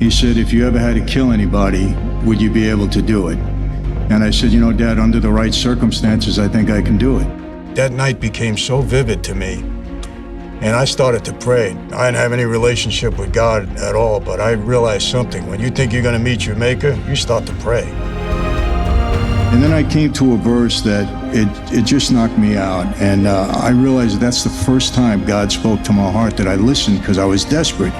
He said, if you ever had to kill anybody, would you be able to do it? And I said, you know, Dad, under the right circumstances, I think I can do it. That night became so vivid to me, and I started to pray. I didn't have any relationship with God at all, but I realized something. When you think you're going to meet your Maker, you start to pray. And then I came to a verse that it just knocked me out, and I realized that's the first time God spoke to my heart, that I listened because I was desperate.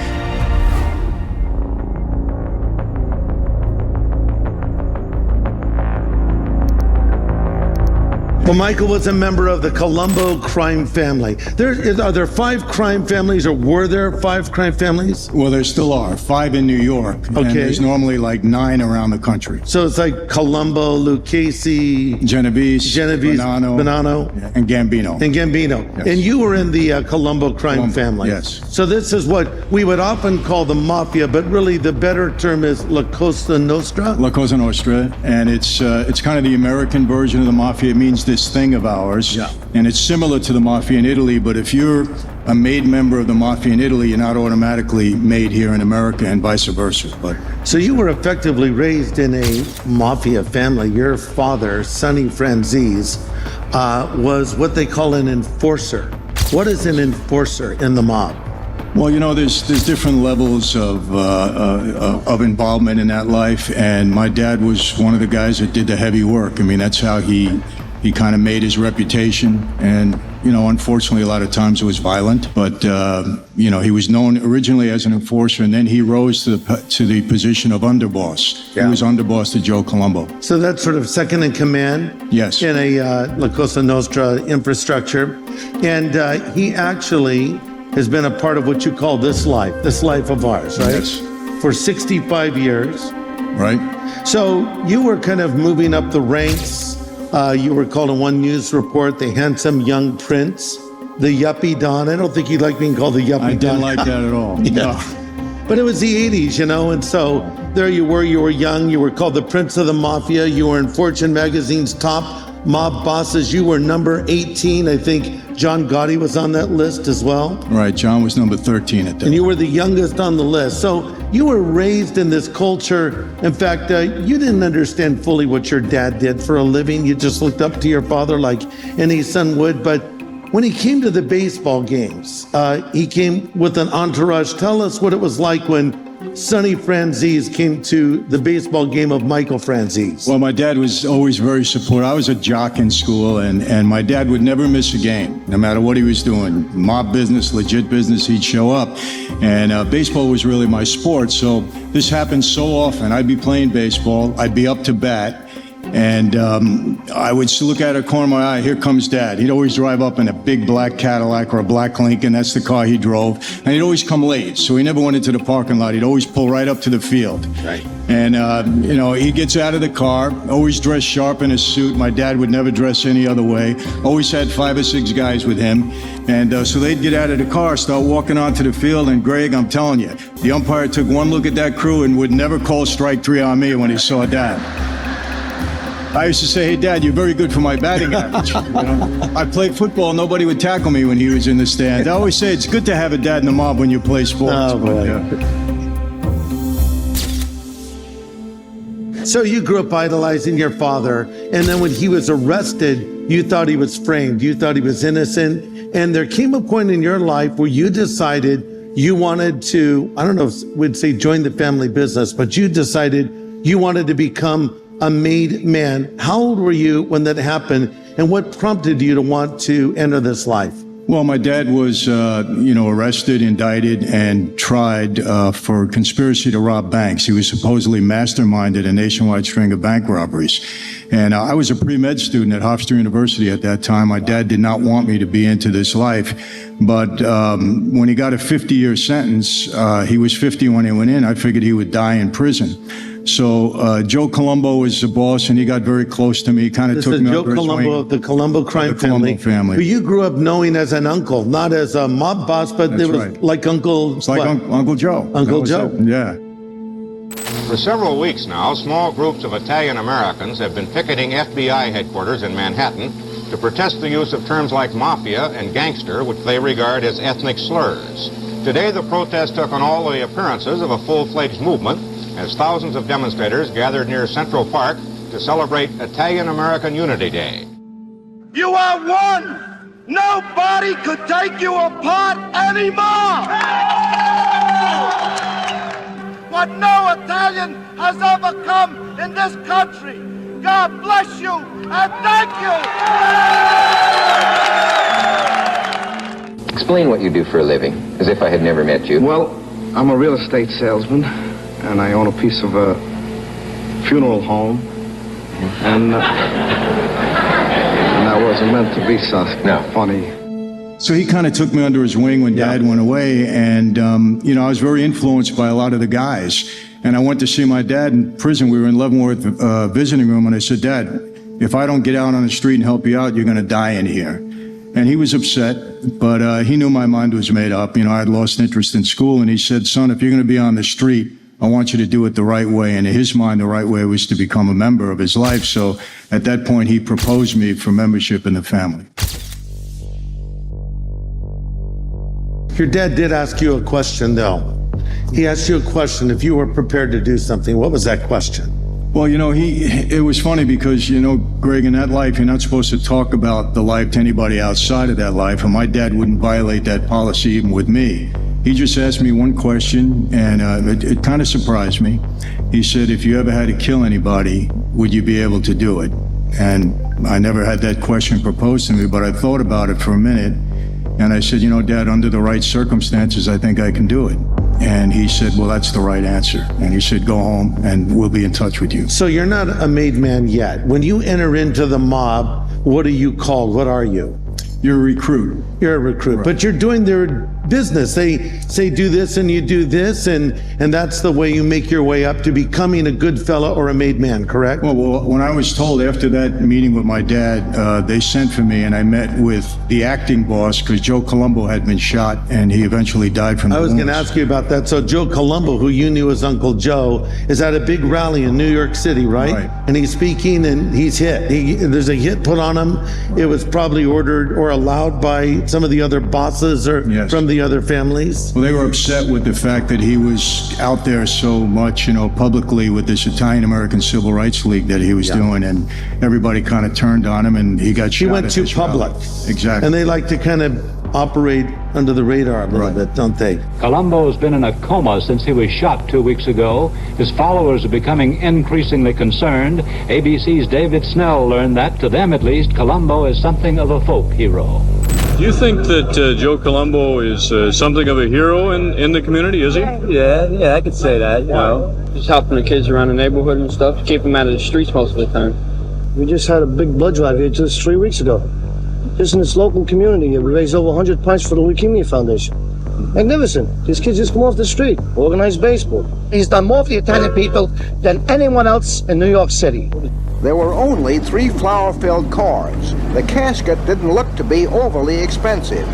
Well, Michael was a member of the Colombo crime family. Are there 5 crime families, or were there 5 crime families? Well, there still are 5 in New York. Okay. And there's normally like 9 around the country. So it's like Colombo, Lucchese, Genovese, Bonanno, and Gambino. Yes. And you were in the Colombo crime family. Yes. So this is what we would often call the mafia, but really the better term is La Cosa Nostra. La Cosa Nostra, and it's kind of the American version of the mafia. It means this thing of ours, and it's similar to the mafia in Italy, but if you're a made member of the mafia in Italy, you're not automatically made here in America, and vice versa. But so you were effectively raised in a mafia family. Your father, Sonny Franzese, was what they call an enforcer. What is an enforcer in the mob? Well, you know, there's different levels of involvement in that life, and my dad was one of the guys that did the heavy work. I mean, that's how he kind of made his reputation, and, you know, unfortunately, a lot of times it was violent, but, you know, he was known originally as an enforcer, and then he rose to the position of underboss. Yeah. He was underboss to Joe Colombo. So that's sort of second in command? Yes. In a La Cosa Nostra infrastructure. And he actually has been a part of what you call this life of ours, right? Yes. For 65 years. Right. So you were kind of moving up the ranks. You were called in one news report the handsome young prince, the yuppie Don. I don't think you like being called the yuppie Don. I didn't like that at all. Yeah. No. But it was the 80s, you know, and so there you were young, you were called the Prince of the Mafia, you were in Fortune magazine's top mob bosses, you were number 18, I think John Gotti was on that list as well. Right, John was number 13 at that. And you were the youngest on the list. So you were raised in this culture. In fact, you didn't understand fully what your dad did for a living. You just looked up to your father like any son would. But when he came to the baseball games, he came with an entourage. Tell us what it was like when Sonny Franzese came to the baseball game of Michael Franzese. Well, my dad was always very supportive. I was a jock in school, and my dad would never miss a game, no matter what he was doing. Mob business, legit business, he'd show up. And baseball was really my sport, so this happened so often. I'd be playing baseball, I'd be up to bat, and I would look at a corner of my eye, here comes Dad. He'd always drive up in a big black Cadillac or a black Lincoln, that's the car he drove, and he'd always come late, so he never went into the parking lot. He'd always pull right up to the field. Right. And, you know, he gets out of the car, always dressed sharp in a suit. My dad would never dress any other way, always had 5 or 6 guys with him. And so they'd get out of the car, start walking onto the field, and Greg, I'm telling you, the umpire took one look at that crew and would never call strike 3 on me when he saw Dad. I used to say, hey, Dad, you're very good for my batting average. You know? I played football. Nobody would tackle me when he was in the stands. I always say it's good to have a dad in the mob when you play sports. Oh, boy. So you grew up idolizing your father, and then when he was arrested, you thought he was framed. You thought he was innocent. And there came a point in your life where you decided you wanted to, I don't know if we'd say join the family business, but you decided you wanted to become a made man. How old were you when that happened, and what prompted you to want to enter this life? Well, my dad was, arrested, indicted, and tried for conspiracy to rob banks. He was supposedly masterminded a nationwide string of bank robberies. And I was a pre-med student at Hofstra University at that time. My dad did not want me to be into this life. But when he got a 50-year sentence, he was 50 when he went in. I figured he would die in prison. So Joe Colombo was the boss, and he got very close to me. He kind of took me Joe under his Colombo wing. of the Colombo crime The Colombo family. who you grew up knowing as an uncle, not as a mob boss, but That's it was right. like Uncle. It's like Uncle Joe. Uncle Joe. Yeah. For several weeks now, small groups of Italian Americans have been picketing FBI headquarters in Manhattan to protest the use of terms like mafia and gangster, which they regard as ethnic slurs. Today, the protest took on all the appearances of a full-fledged movement as thousands of demonstrators gathered near Central Park to celebrate Italian-American Unity Day. You are one! Nobody could take you apart anymore! What no Italian has overcome in this country. God bless you and thank you! Explain what you do for a living, as if I had never met you. Well, I'm a real estate salesman, and I own a piece of a funeral home, and that wasn't meant to be so funny. So he kind of took me under his wing when Dad went away, and I was very influenced by a lot of the guys. And I went to see my dad in prison. We were in Leavenworth visiting room, and I said, Dad, if I don't get out on the street and help you out, you're going to die in here. And he was upset, but he knew my mind was made up. I had lost interest in school, and he said, son, if you're going to be on the street, I want you to do it the right way. And in his mind, the right way was to become a member of his life. So at that point, he proposed me for membership in the family. Your dad did ask you a question, though. He asked you a question if you were prepared to do something. What was that question? Well, it was funny because, Greg, in that life, you're not supposed to talk about the life to anybody outside of that life. And my dad wouldn't violate that policy even with me. He just asked me one question, and it kind of surprised me. He said, if you ever had to kill anybody, would you be able to do it? And I never had that question proposed to me, but I thought about it for a minute. And I said, Dad, under the right circumstances, I think I can do it. And he said, well, that's the right answer. And he said, go home and we'll be in touch with you. So you're not a made man yet. When you enter into the mob, what are you called? What are you? You're a recruit. You're a recruit, right. But you're doing their business. They say do this and you do this, and that's the way you make your way up to becoming a good fella or a made man, correct? Well, when I was told after that meeting with my dad, they sent for me and I met with the acting boss because Joe Colombo had been shot and he eventually died from the wounds. I was going to ask you about that. So Joe Colombo, who you knew as Uncle Joe, is at a big rally in New York City, right? Right. And he's speaking and he's hit. There's a hit put on him. It was probably ordered or allowed by some of the other bosses or from the other families. Well, they were upset with the fact that he was out there so much, publicly with this Italian-American Civil Rights League that he was doing, and everybody kind of turned on him and he got shot. He went too public. Exactly. And they like to kind of operate under the radar a little bit, don't they? Colombo has been in a coma since he was shot 2 weeks ago. His followers are becoming increasingly concerned. ABC's David Snell learned that, to them at least, Colombo is something of a folk hero. Do you think that Joe Colombo is something of a hero in the community, is he? Yeah, I could say that, Just helping the kids around the neighborhood and stuff, keep them out of the streets most of the time. We just had a big blood drive here just 3 weeks ago. Just in this local community, we raised over 100 pints for the Leukemia Foundation. Magnificent. These kids just come off the street, organized baseball. He's done more for the Italian people than anyone else in New York City. There were only 3 flower-filled cars. The casket didn't look to be overly expensive,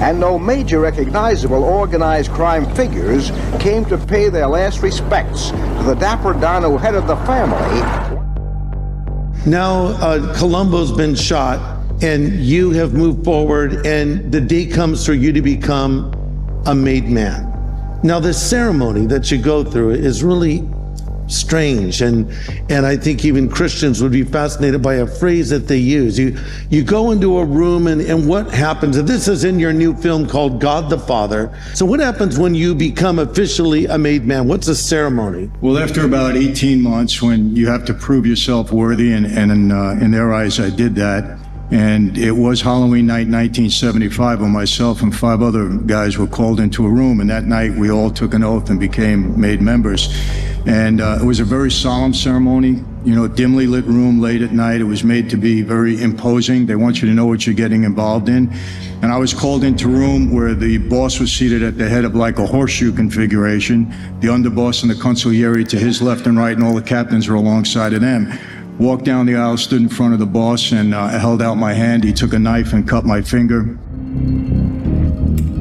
and no major recognizable organized crime figures came to pay their last respects to the dapper Don who headed the family. Now Colombo's been shot, and you have moved forward, and the day comes for you to become a made man. Now, the ceremony that you go through is really strange, and I think even Christians would be fascinated by a phrase that they use. You go into a room, and what happens, and this is in your new film called God the Father. So what happens when you become officially a made man? What's the ceremony? Well, after about 18 months, when you have to prove yourself worthy, and in their eyes, I did that. And it was Halloween night, 1975, when myself and 5 other guys were called into a room. And that night, we all took an oath and became made members. And it was a very solemn ceremony, dimly lit room late at night. It was made to be very imposing. They want you to know what you're getting involved in. And I was called into a room where the boss was seated at the head of like a horseshoe configuration, the underboss and the consigliere to his left and right, and all the captains were alongside of them. Walked down the aisle, stood in front of the boss, and I held out my hand. He took a knife and cut my finger.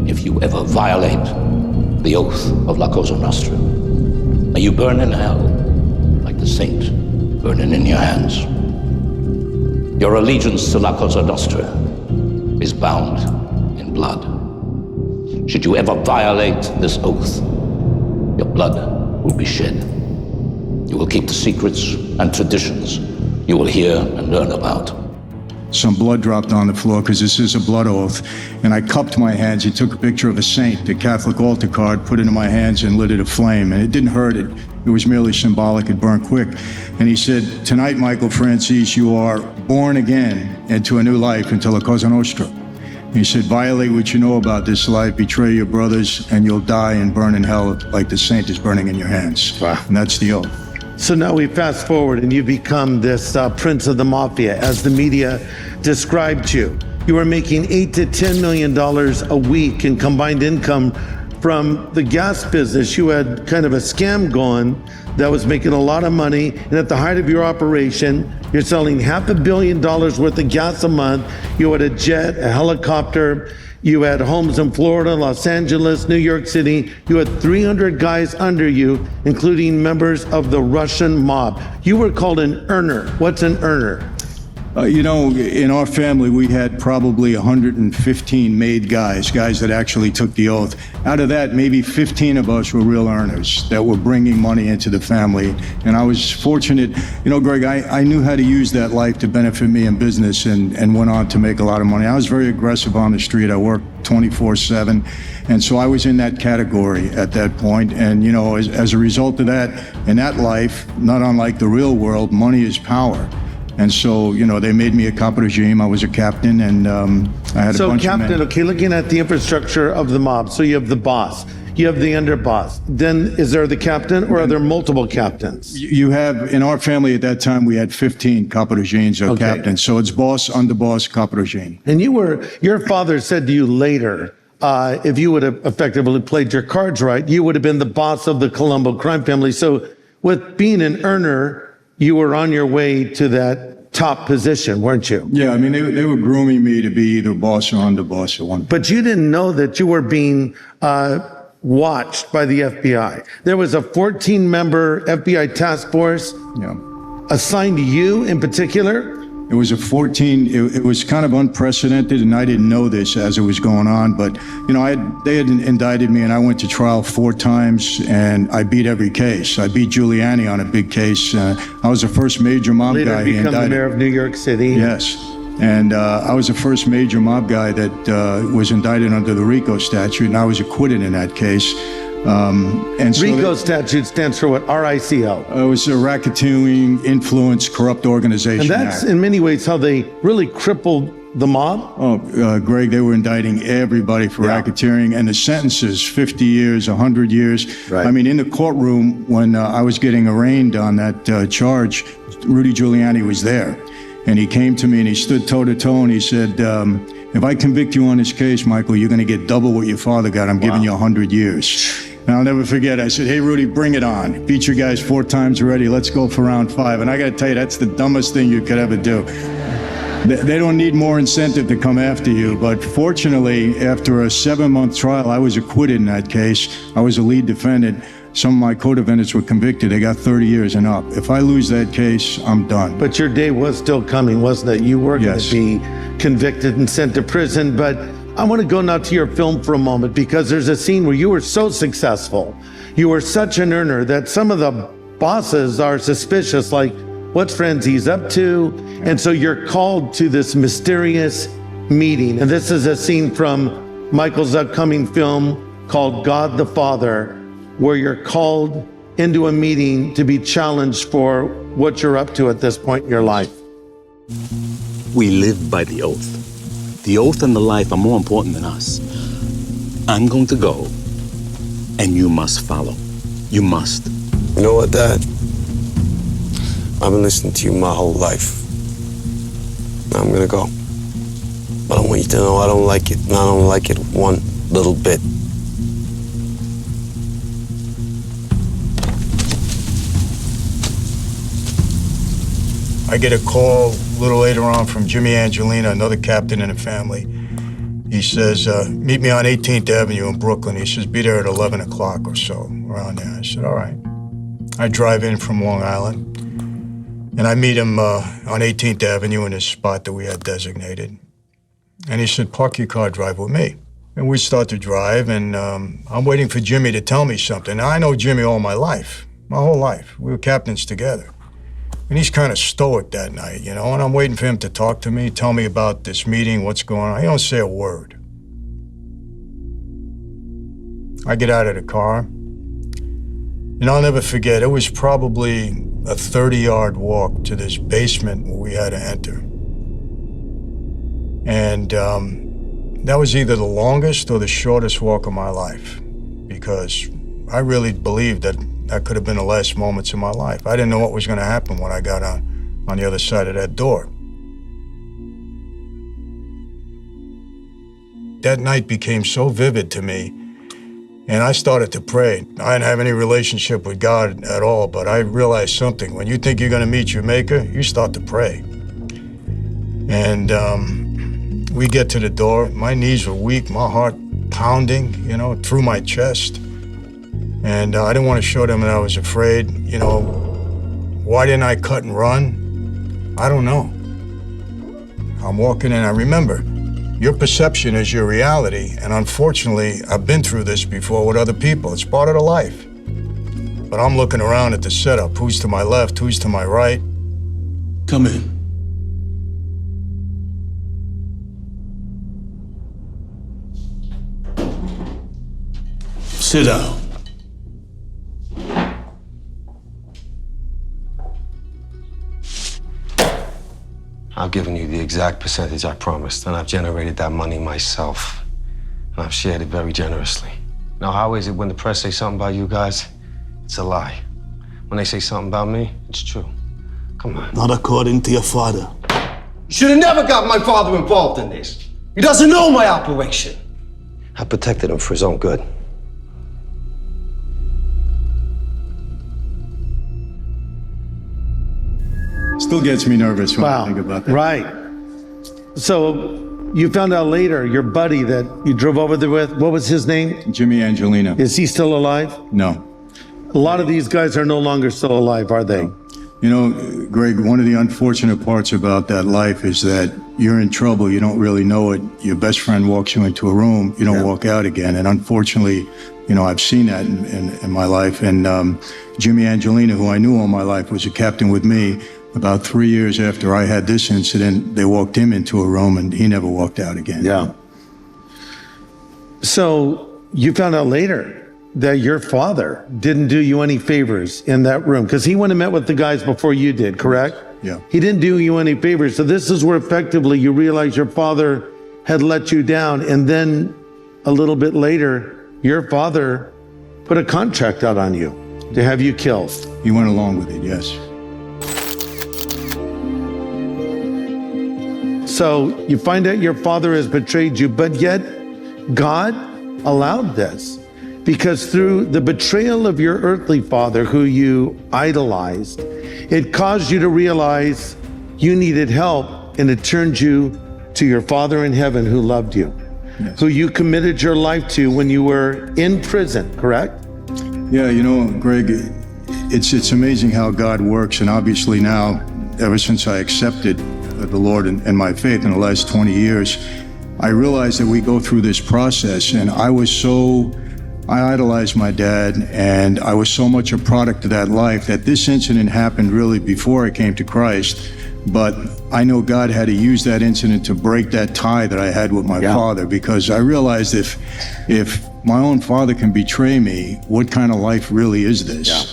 If you ever violate the oath of La Cosa Nostra, may you burn in hell like the saint burning in your hands. Your allegiance to La Cosa Nostra is bound in blood. Should you ever violate this oath, your blood will be shed. You will keep the secrets and traditions you will hear and learn about. Some blood dropped on the floor because this is a blood oath, and I cupped my hands. He took a picture of a saint, the Catholic altar card, put it in my hands and lit it aflame, and it didn't hurt it. It was merely symbolic. It burned quick. And he said, "Tonight, Michael Franzese, you are born again into a new life, into La Cosa Nostra." He said, "Violate what you know about this life, betray your brothers, and you'll die and burn in hell like the saint is burning in your hands." Wow. And that's the oath. So now we fast forward and you become this prince of the mafia, as the media described you. You were making $8 to $10 million a week in combined income from the gas business. You had kind of a scam going that was making a lot of money. And at the height of your operation, you're selling $500 million worth of gas a month. You had a jet, a helicopter. You had homes in Florida, Los Angeles, New York City. You had 300 guys under you, including members of the Russian mob. You were called an earner. What's an earner? You know, in our family, we had probably 115 made guys that actually took the oath. Out of that, maybe 15 of us were real earners that were bringing money into the family. And I was fortunate. You know, Greg, I knew how to use that life to benefit me in business and went on to make a lot of money. I was very aggressive on the street. I worked 24/7. And so I was in that category at that point. And, you know, as a result of that, in that life, not unlike the real world, money is power. And so, you know, they made me a cop regime. I was a captain, and I had a bunch of men. So captain, okay, looking at the infrastructure of the mob, so you have the boss, you have the underboss. Then is there the captain, or are there multiple captains? You have, in our family at that time, we had 15 cop regimes or captains. So it's boss, underboss, cop regime. And your father said to you later, if you would have effectively played your cards right, you would have been the boss of the Colombo crime family. So with being an earner, you were on your way to that top position, weren't you? Yeah, I mean, they were grooming me to be either boss or underboss at one point. But you didn't know that you were being watched by the FBI. There was a 14-member FBI task force assigned to you in particular. It was it was kind of unprecedented, and I didn't know this as it was going on. But, you know, they had indicted me, and I went to trial 4 times, and I beat every case. I beat Giuliani on a big case. I was the first major mob guy he indicted. Later become the mayor of New York City. Yes. And I was the first major mob guy that was indicted under the RICO statute, and I was acquitted in that case. And so RICO statute stands for what? RICO. It was a Racketeering, Influence, Corrupt Organization And that's Act. in many ways how they really crippled the mob. Oh, Greg, they were indicting everybody for racketeering, and the sentences, 50 years, 100 years. Right. I mean, in the courtroom, when I was getting arraigned on that charge, Rudy Giuliani was there. And he came to me and he stood toe-to-toe and he said, if I convict you on this case, Michael, you're going to get double what your father got. I'm giving you 100 years. And I'll never forget, I said, hey, Rudy, bring it on. Beat you guys 4 times already. Let's go for round 5. And I got to tell you, that's the dumbest thing you could ever do. They don't need more incentive to come after you. But fortunately, after a 7-month trial, I was acquitted in that case. I was a lead defendant. Some of my co-defendants were convicted. They got 30 years and up. If I lose that case, I'm done. But your day was still coming, wasn't it? You were going to be convicted and sent to prison. But I want to go now to your film for a moment, because there's a scene where you were so successful. You were such an earner that some of the bosses are suspicious, like, what's Franzese up to? And so you're called to this mysterious meeting. And this is a scene from Michael's upcoming film called God the Father, where you're called into a meeting to be challenged for what you're up to at this point in your life. We live by the oath. The oath and the life are more important than us. I'm going to go, and you must follow. You must. You know what, Dad? I've been listening to you my whole life. Now I'm gonna go. But I want you to know I don't like it, and I don't like it one little bit. I get a call a little later on from Jimmy Angelina, another captain in the family. He says, meet me on 18th Avenue in Brooklyn. He says, be there at 11 o'clock or so, around there. I said, all right. I drive in from Long Island, and I meet him on 18th Avenue in his spot that we had designated. And he said, park your car, drive with me. And we start to drive, and I'm waiting for Jimmy to tell me something. Now, I know Jimmy all my life, my whole life. We were captains together. And he's kind of stoic that night, you know, and I'm waiting for him to talk to me, tell me about this meeting, what's going on. He don't say a word. I get out of the car, and I'll never forget, it was probably a 30-yard walk to this basement where we had to enter. And that was either the longest or the shortest walk of my life, because I really believed that that could have been the last moments of my life. I didn't know what was going to happen when I got on the other side of that door. That night became so vivid to me, and I started to pray. I didn't have any relationship with God at all, but I realized something. When you think you're going to meet your maker, you start to pray. And we get to the door. My knees were weak, my heart pounding, you know, through my chest. And I didn't want to show them that I was afraid. You know, why didn't I cut and run? I don't know. I'm walking in. I remember, your perception is your reality. And unfortunately, I've been through this before with other people. It's part of the life. But I'm looking around at the setup. Who's to my left? Who's to my right? Come in. Sit down. I've given you the exact percentage I promised, and I've generated that money myself. And I've shared it very generously. Now, how is it when the press say something about you guys? It's a lie. When they say something about me, it's true. Come on. Not according to your father. You should have never got my father involved in this. He doesn't know my operation. I protected him for his own good. Still gets me nervous when I think about that. Right. So you found out later, your buddy that you drove over there with, what was his name? Jimmy Angelino. Is he still alive? No. A lot of these guys are no longer still alive, are they? You know, Greg, one of the unfortunate parts about that life is that you're in trouble, you don't really know it. Your best friend walks you into a room, you don't walk out again. And unfortunately, you know, I've seen that in my life. And Jimmy Angelino, who I knew all my life, was a captain with me. About 3 years after I had this incident, they walked him into a room and he never walked out again. Yeah. So you found out later that your father didn't do you any favors in that room, because he went and met with the guys before you did, correct? Yeah. He didn't do you any favors. So this is where effectively you realize your father had let you down. And then a little bit later, your father put a contract out on you to have you killed. He went along with it, yes. So you find out your father has betrayed you, but yet God allowed this, because through the betrayal of your earthly father, who you idolized, it caused you to realize you needed help, and it turned you to your Father in heaven who loved you, who you committed your life to when you were in prison, correct? Yeah, you know, Greg, it's amazing how God works. And obviously now, ever since I accepted the Lord and my faith in the last 20 years, I realized that we go through this process. And I idolized my dad, and I was so much a product of that life that this incident happened really before I came to Christ. But I know God had to use that incident to break that tie that I had with my father, because I realized if my own father can betray me, what kind of life really is this? Yeah.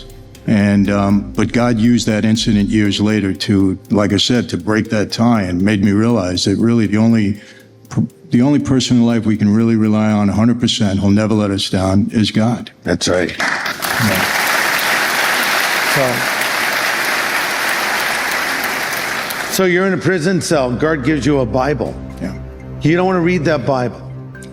And but God used that incident years later to, like I said, to break that tie, and made me realize that really the only person in life we can really rely on 100%, who'll never let us down, is God. That's right. Yeah. So you're in a prison cell. Guard gives you a Bible. Yeah. You don't want to read that Bible.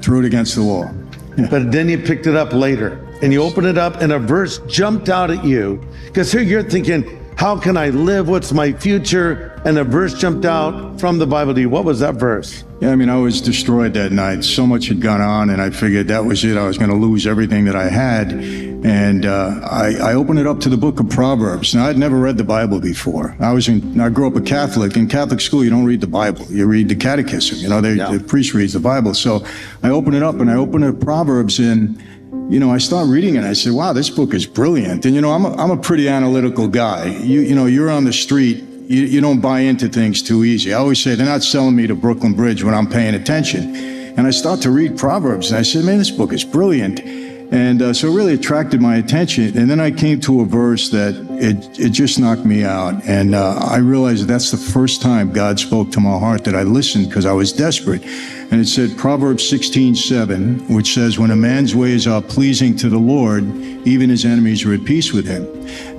Threw it against the wall. Yeah. But then you picked it up later, and you open it up, and a verse jumped out at you. Because here you're thinking, How can I live? What's my future? And a verse jumped out from the Bible to you. What was that verse? Yeah, I mean, I was destroyed that night. So much had gone on, and I figured that was it. I was going to lose everything that I had. And I opened it up to the book of Proverbs. Now, I'd never read the Bible before. I grew up a Catholic. In Catholic school, you don't read the Bible. You read the catechism. You know, the priest reads the Bible. So I opened it up, and I opened up Proverbs, and I started reading it. I said, wow, this book is brilliant. And, I'm a pretty analytical guy. You're on the street. You don't buy into things too easy. I always say they're not selling me to Brooklyn Bridge when I'm paying attention. And I start to read Proverbs, and I said, man, this book is brilliant. And so it really attracted my attention. And then I came to a verse that it just knocked me out. And I realized that's the first time God spoke to my heart, that I listened because I was desperate. And it said Proverbs 16:7, which says, when a man's ways are pleasing to the Lord, even his enemies are at peace with him.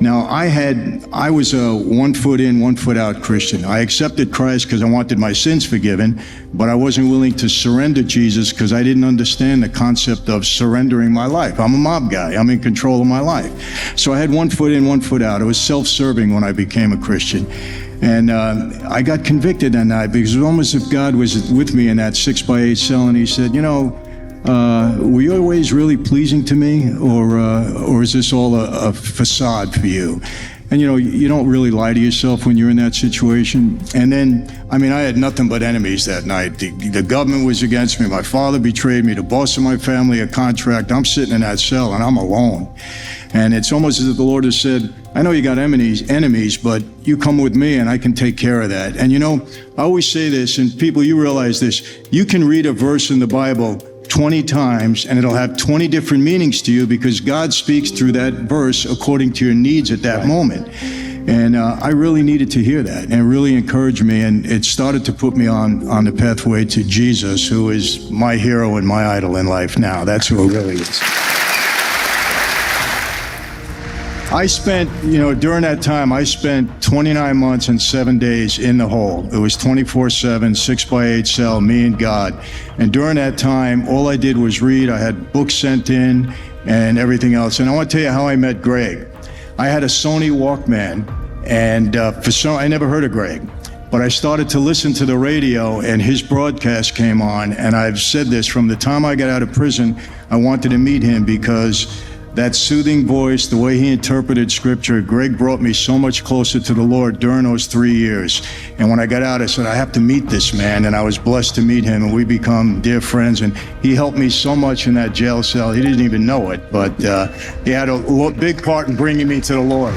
Now, I was a 1 foot in, 1 foot out Christian. I accepted Christ because I wanted my sins forgiven, but I wasn't willing to surrender Jesus because I didn't understand the concept of surrendering my life. I'm a mob guy. I'm in control of my life. So I had 1 foot in, 1 foot out. It was self-serving when I became a Christian. And I got convicted that night because it was almost as if God was with me in that 6x8 cell, and he said, were your ways really pleasing to me, or is this all a facade for you? And you don't really lie to yourself when you're in that situation. And then, I had nothing but enemies that night. The government was against me. My father betrayed me. The boss of my family, a contract. I'm sitting in that cell, and I'm alone. And it's almost as if the Lord has said, I know you got enemies, but you come with me and I can take care of that. And I always say this, and people, you realize this, you can read a verse in the Bible 20 times and it'll have 20 different meanings to you because God speaks through that verse according to your needs at that moment. And I really needed to hear that, and it really encouraged me, and it started to put me on the pathway to Jesus, who is my hero and my idol in life now. That's who it really is. I spent, during that time, I spent 29 months and 7 days in the hole. It was 24/7, 6x8 cell, me and God. And during that time, all I did was read. I had books sent in and everything else. And I want to tell you how I met Greg. I had a Sony Walkman, and I never heard of Greg. But I started to listen to the radio, and his broadcast came on. And I've said this, from the time I got out of prison, I wanted to meet him because that soothing voice, the way he interpreted scripture, Greg brought me so much closer to the Lord during those 3 years. And when I got out, I said, I have to meet this man. And I was blessed to meet him, and we become dear friends. And he helped me so much in that jail cell. He didn't even know it, but he had a big part in bringing me to the Lord.